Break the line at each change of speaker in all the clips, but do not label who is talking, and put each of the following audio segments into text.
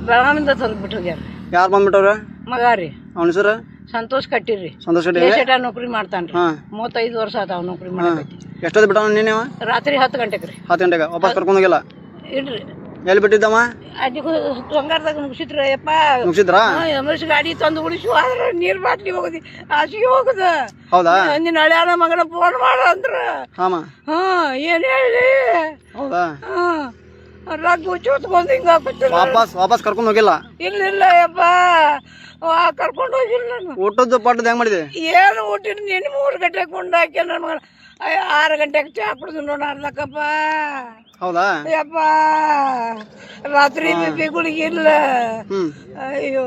ಬೆಳಗಾವಿಂದ ತಂದ್ಬಿಟ್ಟು ಹೋಗ್ಯಾರ.
ಯಾರು ಬಂದ್ಬಿಟ್ಟವ್ರ?
ಮಗ ರೀ.
ಅವನ ಹೆಸರು
ಸಂತೋಷ್ ಕಟ್ಟಿರಿ.
ಸಂತೋಷ್ ಕಟ್ಟಿ
ಶೇಟ ನೌಕರಿ ಮಾಡ್ತಾನ್ರಿ. 35 ವರ್ಷ ಆತಾವ ನೌಕರಿ ಮಾಡಕತ್ತಿ.
ಎಷ್ಟೊತ್ತು ಬಿಟ್ಟಾವ ನೀನು?
ರಾತ್ರಿ 10 ಗಂಟೆಗೆ ರೀ.
10 ಗಂಟೆಗೆ ವಾಪಸ್ ಕರ್ಕೊಂಡು ಹೋಗಿಲ್ಲ?
ಇಲ್ರಿ.
ಎಲ್ಲಿ ಬಿಟ್ಟಿದ್ದಮ್ಮ?
ಅಜ್ಜಿ ಸಂಗಾರದಾಗ ನುಗ್ಸಿದ್ರ ಯಪ್ಪ.
ಮುಗಿಸಿದ್ರಾ?
ಎಮರ್ಸಿ ಗಾಡಿ ತಂದು ಉಳಿಸಿ ಆದ್ರೆ ನೀರ್ ಬಾಟ್ಲಿ ಹೋಗುದಿ ಹಾಸಿಗೆ ಹೋಗುದ.
ಹೌದಾ?
ನಿನ್ನ ಹಳ್ಯಾನ ಮಗನ ಫೋನ್ ಮಾಡ ಅಂದ್ರ ಏನ್ ಹೇಳಿ.
ಹೌದಾ?
ರಗ್ಗು ಚೂತ್ಕೊಂಡ್ ಹಿಂಗ
ವಾಪಸ್ ಕರ್ಕೊಂಡು ಹೋಗಿಲ್ಲ?
ಇಲ್ಲ ಯಪ್ಪ, ಕರ್ಕೊಂಡು ಹೋಗಿಲ್ಲ ನಾನು.
ಊಟದ್ದು ಪಾಟದ ಹೆಂಗ್ ಮಾಡಿದೆ?
ಏನು ಊಟಿನ ನಿನ್ನ 3 ಗಂಟೆಗೆ ಕೊಂಡಾಕ್ಯ ನನ್ನ ಮಗನ. 6 ಗಂಟೆಗೆ ಚಾ ಕುಡ್ದು ನೋಡ ಅರ್ಧಕ್ಕಪ್ಪ.
ಹೌದಾ?
ಯಪ್ಪ ರಾತ್ರಿ ಬಿಪಿ ಗುಳಿಗೆ ಇಲ್ಲ. ಅಯ್ಯೋ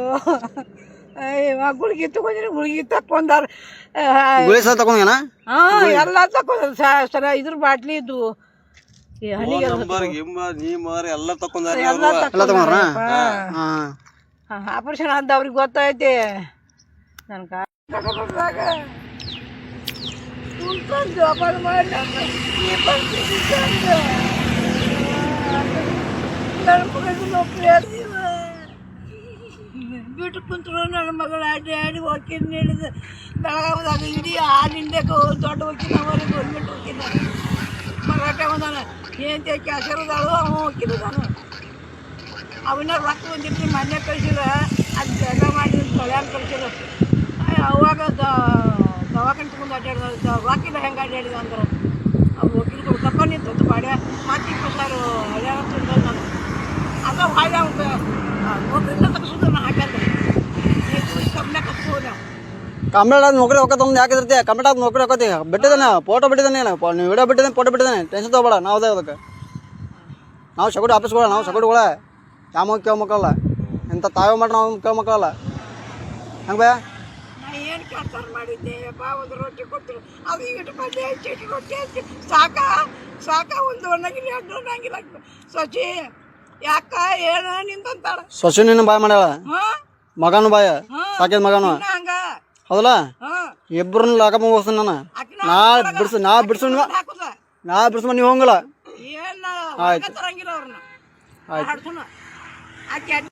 ಆ ಗುಳಿಗೆ ತಗೊಂಡ್ರೆ ಗುಳಿಗೆ ತಕೊಂಡಾರ.
ತಕೊಂಡ
ಎಲ್ಲ ತಕೊಂಡ ಇದ್ರ ಬಾಟ್ಲಿ ಇದ್ದು ಆಪರೇಷನ್ ಅಂತ ಅವ್ರಿಗೆ ಗೊತ್ತೈತಿ. ನನ್ ಕಾದಾಗ ಜೋಪಾನ ಮಾಡಿ ಬಿಟ್ಟು ಕುಂತ್ರು ನನ್ನ ಮಗಳು ಆಡಿ ವಕೀಲ್ ಹೇಳಿದ ಬೆಳಗಾವದಾಗ ಇಡೀ ಹಾಲಿಂಡೆ ದೊಡ್ಡ ವಕೀಲ ಅವರಿಗೆ ಗೌರ್ಮೆಂಟ್ ವಕೀಲ ಮರಾಠ ಬಂದಾನ. ಏನ್ ಕ್ಯಾಶರದಾಳು ಅವ ವಕೀಲದಾನ. ಅವನ್ನ ರೊಕ್ಕ ಬಂದಿರ್ತೀವಿ ಮನೆ ಕಳ್ಸಿಲ್ಲ. ಅದು ಜಾಗ ಮಾಡಿ ತೊಳ್ಯಾನ ಕಳ್ಸಿಲ್ಲ. ಅವಾಗ ದವಾಖಾನೆ ತಗೊಂಡು ಅಡ್ಡಾಡಿದ ರೊಕ್ಕಿಲ್ಲ ಹೆಂಗೆ ಅಡ್ಡಾಡಿದ ಅಂದ್ರೆ ಅವ್ರು ವಕೀಲ ತಪ್ಪ ನಿಂತು ಬಾಡ್ಯ ಮತ್ತೆ 20,000 ಹಳ್ಯಾರ ತುಂಡ ನಾನು ಅದ ಹಾಗೆ ಅವ್ನು ನೌಕರಿಯಿಂದ ತಗ್ಸೋದು ನಾ ಹಾಕಂದ್ರೆ ಕಮ್ಮಿ ಕಸ್ಬೋದು ನಾವು.
ಕಂಪ್ಲೇಂಟ್ ಆದ ನೌಕರಿ ಹೋಗತ್ತ ಯಾಕಿರ್ತಿ? ಕಂಪ್ಲೇಂಟ್ ಆದ ನೌಕರಿ ಹೋಗತಿ ಬಿಟ್ಟಿದ್ದಾನೆ. ಫೋಟೋ ಬಿಟ್ಟಿದ್ದಾನೆ, ನೀವು ವಿಡಿಯೋ ಬಿಟ್ಟಿದ್ದಾನೆ, ಫೋಟೋ ಬಿಟ್ಟಿದ್ದಾನೆ. ಟೆನ್ಷನ್ ತಗೋಬೇಡ. ನಾವು ಅದೇ ಅದಕ್ಕೆ ನಾವು ಸೆಕ್ಯೂರಿಟಿ ಆಫೀಸ್ಗಳ, ನಾವು ಸೆಕ್ಯೂರಿಟಿಗಳ ಯಾವ ಕೇಳೋ ಮಕ್ಕಳಲ್ಲ. ಎಂಥ ತಾವೇ ಮಾಡಿ ನಾವು ಕೇಳೋ ಮಕ್ಕಳಲ್ಲ. ಹಂಗೆ ಭಯ
ನಾ ಏನು ಕೆಲಸ ಮಾಡಿದ್ದೆ ಬಾ. ಒಂದು ರೊಟ್ಟಿ ಕೊಟ್ಟರು ಅದು ಇಟ್ಟು ಪಲ್ಯ ಚೀಟಿ ರೊಟ್ಟಿ ಹಚ್ಚಿ ಸಾಕ ಒಂದು ಒಣಗಿಲ್ಲ 2 ಒಣಗಿಲ್ಲ. ಸೊಚಿ ಯಾಕ ಏನ ನಿಂತಾಳ
ಸೊಸಿ ನಿನ್ನ ಬಾಯ್ ಮಾಡ್ಯಾಳ. ಮಗನು ಬಾಯ ಸಾಕಿದ ಮಗನು
ಹಂಗ
ಹೌದಲ್ಲ? ಇಬ್ಬರನ್ನ ಲಾಕಪ್ ಹೋಗ್ತಾನ ನಾನು. ನಾ ಬಿಡ್ಸು ನೀವು ಹೋಗಲ್ಲ.
ಏನ ತರಂಗಿಲ್ಲ ಅವ್ರನ್ನ. ಆಯ್ತು.